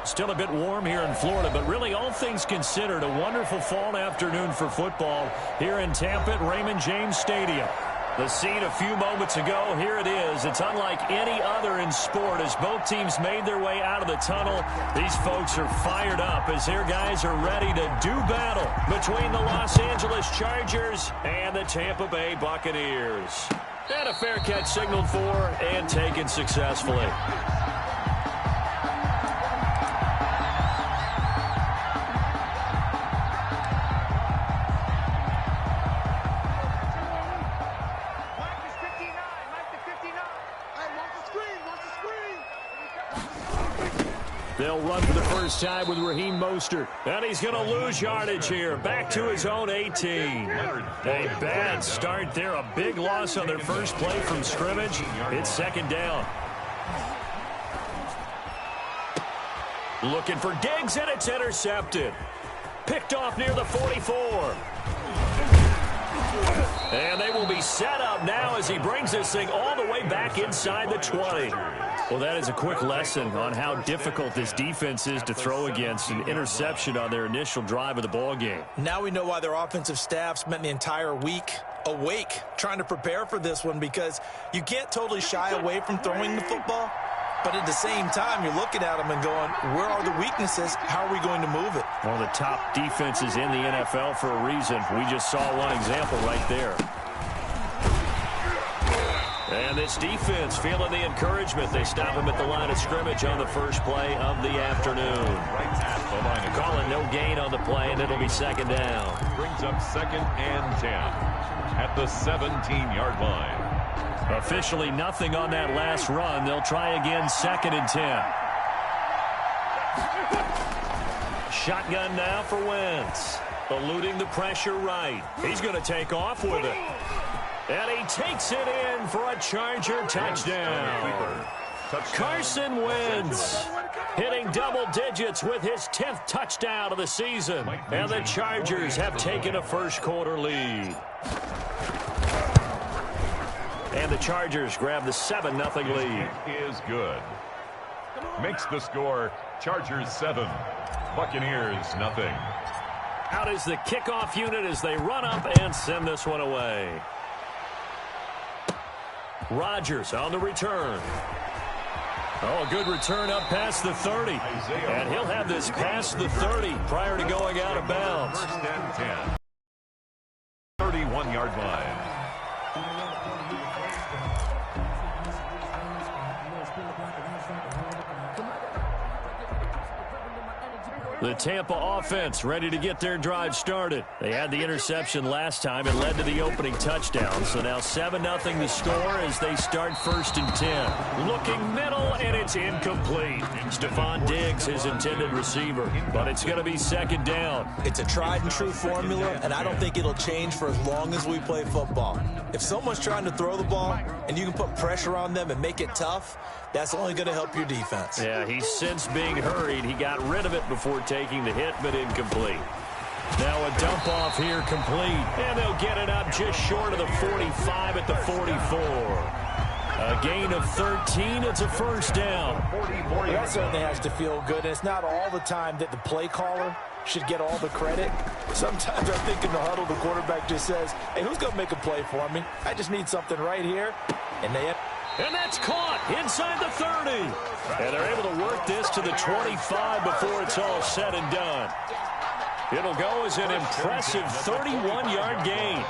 Still a bit warm here in Florida, but really all things considered, a wonderful fall afternoon for football here in Tampa at Raymond James Stadium. The scene a few moments ago, here it is. It's unlike any other in sport as both teams made their way out of the tunnel. These folks are fired up as their guys are ready to do battle between the Los Angeles Chargers and the Tampa Bay Buccaneers. And a fair catch signaled for and taken successfully. They'll run for the first time with Raheem Mostert. And he's going to lose yardage here. Back to his own 18. A bad start there. A big loss on their first play from scrimmage. It's second down. Looking for Diggs, and it's intercepted. Picked off near the 44. And they will be set up now as he brings this thing all the way back inside the 20. Well, that is a quick lesson on how difficult this defense is to throw against. An interception on their initial drive of the ball game. Now we know why their offensive staff spent the entire week awake trying to prepare for this one, because you can't totally shy away from throwing the football. But at the same time, you're looking at them and going, where are the weaknesses? How are we going to move it? One of the top defenses in the NFL for a reason. We just saw one example right there. And this defense feeling the encouragement. They stop him at the line of scrimmage on the first play of the afternoon. Calling no gain on the play, and it'll be second down. Brings up 2nd and 10 at the 17-yard line. Officially nothing on that last run. They'll try again 2nd and 10. Shotgun now for Wentz. Eluding the pressure right. He's going to take off with it. And he takes it in for a Charger touchdown. Carson Wentz hitting double digits with his 10th touchdown of the season. And the Chargers have taken a first-quarter lead. And the Chargers grab the 7-0 lead. Is good. Makes the score Chargers 7, Buccaneers nothing. Out is the kickoff unit as they run up and send this one away. Rodgers on the return. Oh, a good return up past the 30. And he'll have this past the 30 prior to going out of bounds. 1st and 10. 31-yard line. The Tampa offense ready to get their drive started. They had the interception last time. It led to the opening touchdown. So now 7-0 the score as they start 1st and 10. Looking middle, and it's incomplete. Stephon Diggs, his intended receiver. But it's going to be second down. It's a tried-and-true formula, and I don't think it'll change for as long as we play football. If someone's trying to throw the ball and you can put pressure on them and make it tough, that's only going to help your defense. Yeah, he's since being hurried. He got rid of it before taking the hit, but incomplete. Now a dump off here complete, and they'll get it up just short of the 45 at the 44. A gain of 13. It's a first down. That certainly has to feel good. And it's not all the time that the play caller should get all the credit. Sometimes I think in the huddle, the quarterback just says, hey, who's going to make a play for me? I just need something right here. And that's caught inside the 30. And they're able to work this to the 25 before it's all said and done. It'll go as an impressive 31-yard gain.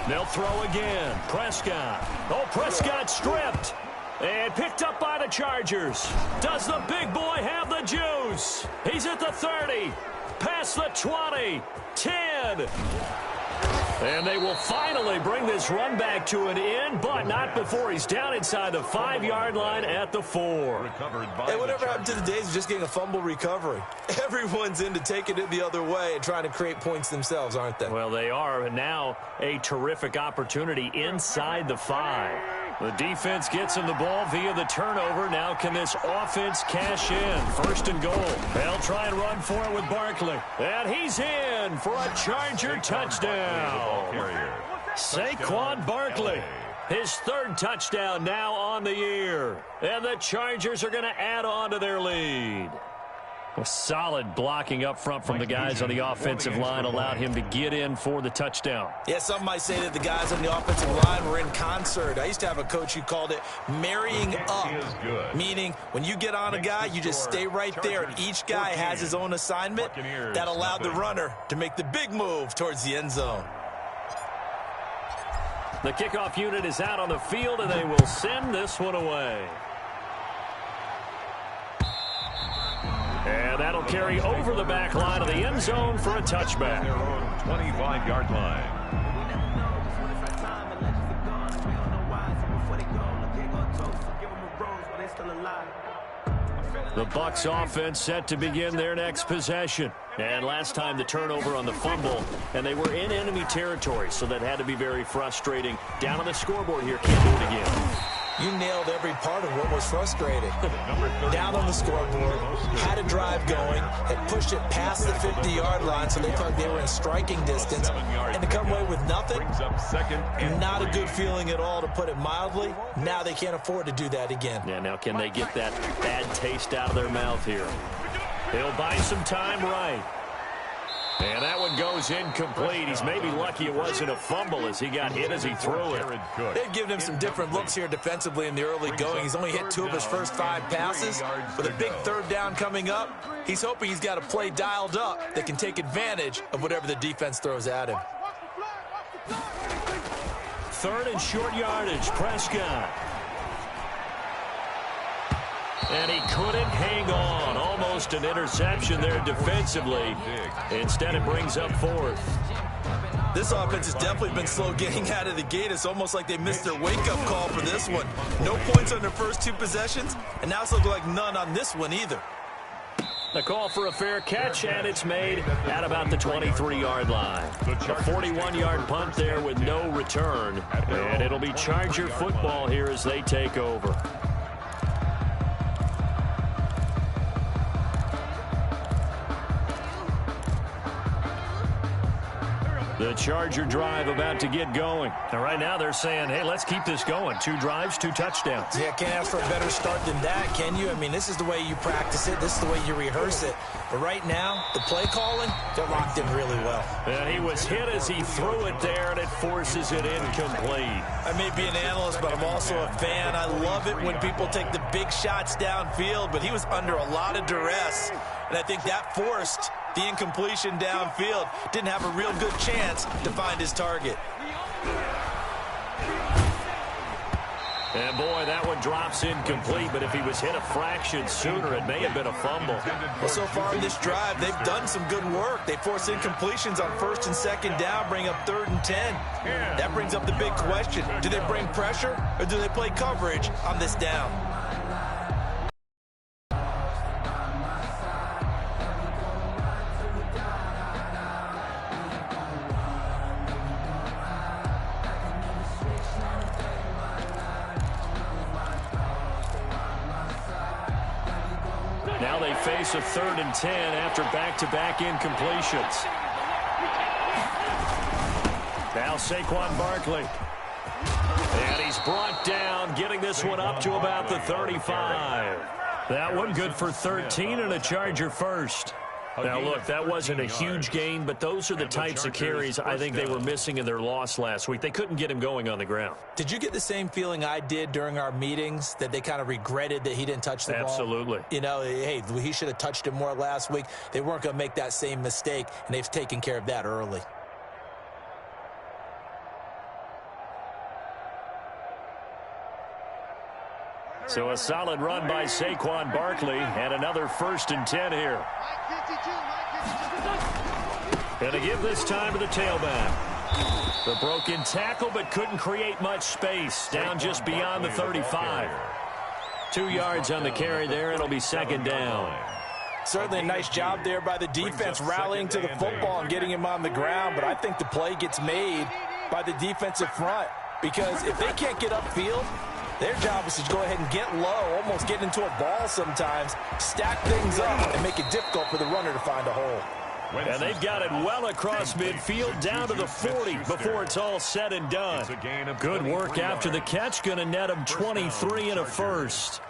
They'll throw again. Prescott. Oh, Prescott stripped. And picked up by the Chargers. Does the big boy have the juice? He's at the 30. Past the 20. 10. And they will finally bring this run back to an end, but not before he's down inside the 5-yard line at the 4. Hey, whatever happened to the days of just getting a fumble recovery? Everyone's into taking it the other way and trying to create points themselves, aren't they? Well, they are, and now a terrific opportunity inside the 5. The defense gets him the ball via the turnover. Now can this offense cash in? First and goal. They'll try and run for it with Barkley. And he's in for a Charger touchdown. Saquon Barkley. His third touchdown now on the year. And the Chargers are going to add on to their lead. A solid blocking up front from the guys on the offensive line allowed him to get in for the touchdown. Yeah, some might say that the guys on the offensive line were in concert. I used to have a coach who called it marrying up, meaning when you get on a guy, you just stay right there, and each guy has his own assignment. That allowed the runner to make the big move towards the end zone. The kickoff unit is out on the field, and they will send this one away. And that'll carry over the back line of the end zone for a touchback. Their own 25-yard line. The Bucs offense set to begin their next possession. And last time the turnover on the fumble, and they were in enemy territory, so that had to be very frustrating. Down on the scoreboard here, can't do it again. You nailed every part of what was frustrating. Down on the scoreboard, had a drive going, had pushed it past the 50-yard line, so they thought they were in striking distance, and to come away with nothing, not a good feeling at all, to put it mildly. Now they can't afford to do that again. Yeah, now can they get that bad taste out of their mouth here? He'll buy some time right. And that one goes incomplete. He's maybe lucky it wasn't a fumble as he got hit as he threw it. They've given him some different looks here defensively in the early going. He's only hit 2 of his first 5 passes. With a big third down coming up, he's hoping he's got a play dialed up that can take advantage of whatever the defense throws at him. Third and short yardage, Prescott. And he couldn't hang on. Almost an interception there defensively. Instead, it brings up 4th. This offense has definitely been slow getting out of the gate. It's almost like they missed their wake-up call for this one. No points on their first 2 possessions, and now it's looking like none on this one either. The call for a fair catch, and it's made at about the 23-yard line. A 41-yard punt there with no return. And it'll be Charger football here as they take over. The Charger drive about to get going. And right now they're saying, hey, let's keep this going. 2 drives, 2 touchdowns. Yeah, can't ask for a better start than that, can you? I mean, this is the way you practice it. This is the way you rehearse it. But right now, the play calling, they're locked in really well. And he was hit as he threw it there, and it forces it incomplete. I may be an analyst, but I'm also a fan. I love it when people take the big shots downfield, but he was under a lot of duress. And I think that forced the incompletion downfield. Didn't have a real good chance to find his target. And boy, that one drops incomplete, but if he was hit a fraction sooner, it may have been a fumble. Well, so far in this drive, they've done some good work. They force incompletions on 1st and 2nd down, bring up 3rd and 10. That brings up the big question. Do they bring pressure, or do they play coverage on this down? Now they face a 3rd and 10 after back-to-back incompletions. Now Saquon Barkley. And he's brought down, getting this one up to about the 35. That one good for 13 and a Charger first. Now, look, that wasn't a huge gain, but those are the types of carries I think they were missing in their loss last week. They couldn't get him going on the ground. Did you get the same feeling I did during our meetings, that they kind of regretted that he didn't touch the ball? Absolutely. You know, hey, he should have touched it more last week. They weren't going to make that same mistake, and they've taken care of that early. So a solid run by Saquon Barkley, and another 1st and 10 here. And to give this time to the tailback. The broken tackle, but couldn't create much space. Down just beyond the 35. 2 yards on the carry there. It'll be 2nd down. Certainly a nice job there by the defense rallying to the football and getting him on the ground, but I think the play gets made by the defensive front. because if they can't get upfield, their job is to go ahead and get low, almost get into a ball sometimes, stack things up, and make it difficult for the runner to find a hole. And they've got it well across midfield down to the 40 before it's all said and done. Good work after the catch, going to net them 23 and a first.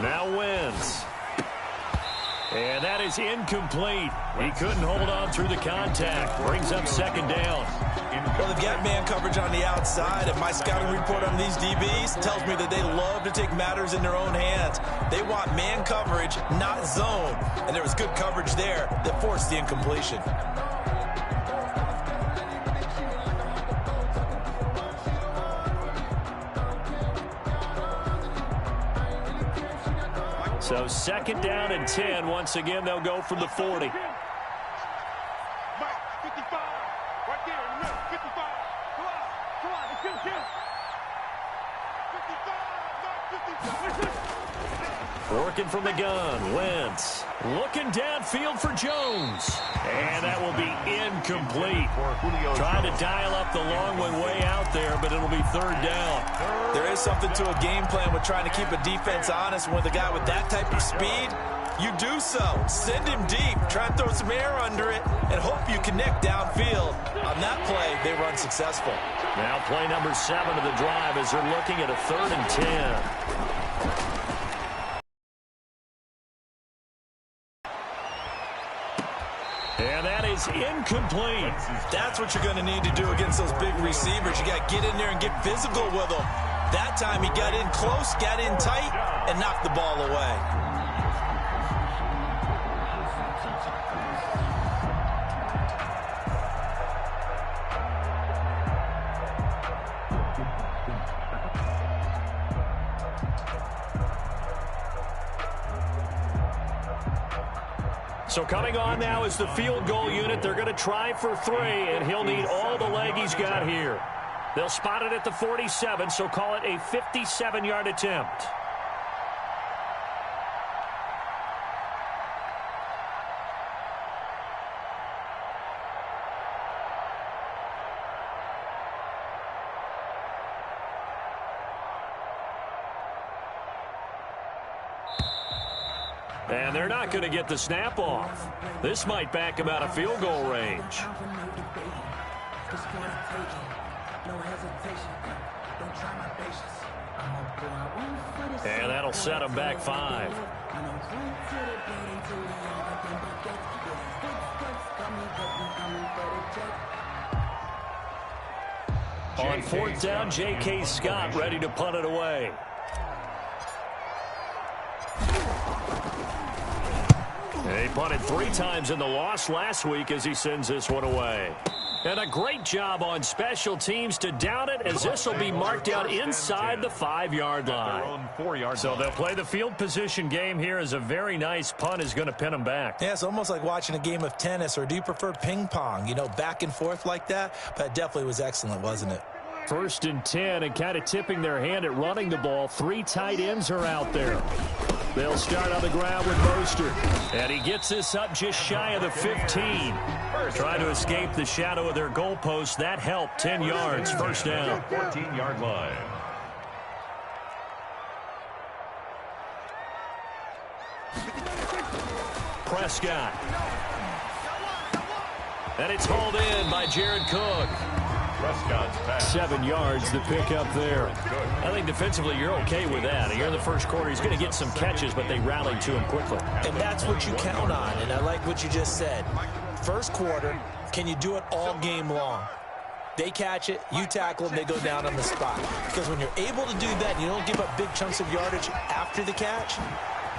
Now wins. And that is incomplete. He couldn't hold on through the contact. Brings up second down. Well, they've got man coverage on the outside, and my scouting report on these DBs tells me that they love to take matters in their own hands. They want man coverage, not zone. And there was good coverage there that forced the incompletion. So second down and 10. Once again, they'll go from the 40. Working from the gun, Wentz. Looking downfield for Jones. And that will be incomplete. Trying to dial up the long one way out there, but it'll be third down. There is something to a game plan with trying to keep a defense honest. And with a guy with that type of speed, you do so. Send him deep. Try and throw some air under it and hope you connect downfield. On that play, they run successful. Now play number 7 of the drive as they're looking at a third and 10. And that is incomplete. That's what you're going to need to do against those big receivers. You got to get in there and get physical with them. That time he got in close, got in tight, and knocked the ball away. So coming on now is the field goal unit. They're going to try for 3, and he'll need all the leg he's got here. They'll spot it at the 47, so call it a 57-yard attempt. And they're not going to get the snap off. This might back him out of field goal range. And that'll set him back 5. On fourth down, J.K. Scott ready to punt it away. He punted 3 times in the loss last week as he sends this one away. And a great job on special teams to down it, as this will be marked out inside the 5-yard line. So they'll play the field position game here, as a very nice punt is going to pin them back. Yeah, it's almost like watching a game of tennis, or do you prefer ping pong? You know, back and forth like that? But it definitely was excellent, wasn't it? First and 10, and kind of tipping their hand at running the ball. 3 tight ends are out there. They'll start on the ground with Mostert. And he gets this up just shy of the 15. Trying to escape the shadow of their goalpost. That helped. 10 yards. First down. 14-yard line. Prescott. And it's hauled in by Jared Cook. 7 yards to pick up there. I think defensively you're okay with that. Here in the first quarter, he's going to get some catches, but they rallied to him quickly. And that's what you count on, and I like what you just said. First quarter, can you do it all game long? They catch it, you tackle them, they go down on the spot. Because when you're able to do that and you don't give up big chunks of yardage after the catch,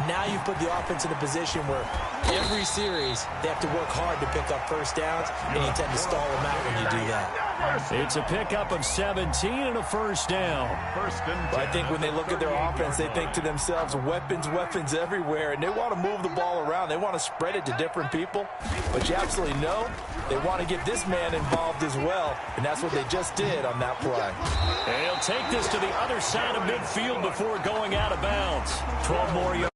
now you put the offense in a position where every series they have to work hard to pick up first downs, and you tend to stall them out when you do that. It's a pickup of 17 and a first down. I think when they look at their offense, they think to themselves, weapons, weapons everywhere, and they want to move the ball around. They want to spread it to different people, but you absolutely know they want to get this man involved as well, and that's what they just did on that play. And he'll take this to the other side of midfield before going out of bounds. 12 more yards.